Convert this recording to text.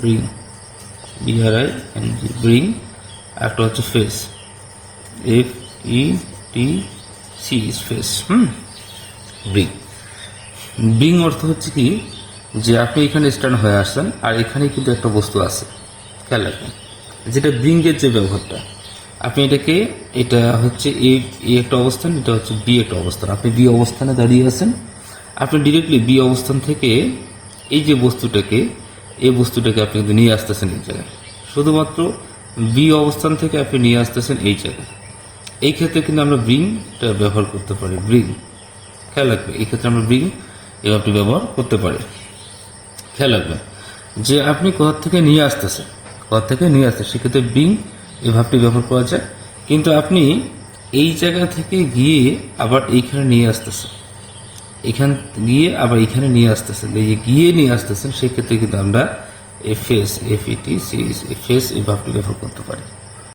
Bring, BRING, bring. একটা হচ্ছে face, FETC, face. Bring. Bring অর্থ হচ্ছে কি, যে আপনি এখানে স্ট্যান্ড হয়ে আসছেন আর এখানে কিন্তু একটা বস্তু আছে, খেয়াল রাখবেন, যেটা ব্রিংয়ের যে ব্যবহারটা, আপনি এটাকে, এটা হচ্ছে এ একটা অবস্থান, এটা হচ্ছে বি একটা অবস্থান। আপনি বি অবস্থানে দাঁড়িয়ে আছেন, আপনি ডিরেক্টলি বি অবস্থান থেকে এই যে বস্তুটাকে, এই বস্তুটাকে আপনি কিন্তু নিয়ে আসতেছেন এই জায়গায়, শুধুমাত্র বি অবস্থান থেকে আপনি নিয়ে আসতেছেন এই জায়গায়। এই ক্ষেত্রে কিন্তু আমরা ব্রিংটা ব্যবহার করতে পারি, ব্রিং। খেয়াল রাখবে, এই ক্ষেত্রে আমরা ব্রিং এভাবে ব্যবহার করতে পারি। খেয়াল রাখবেন যে আপনি কোথা থেকে নিয়ে আসতেছেন, সেক্ষেত্রে ব্রিং এই ভাবটি ব্যবহার করা যায়। কিন্তু আপনি এই জায়গা থেকে গিয়ে আবার এইখানে নিয়ে আসতেছেন, এখান গিয়ে আবার এখানে নিয়ে আসতেছেন, এই যে গিয়ে নিয়ে আসতেছেন, সেক্ষেত্রে কিন্তু আমরা ফেস, FETC, ফেস এই ভাবটি ব্যবহার করতে পারি।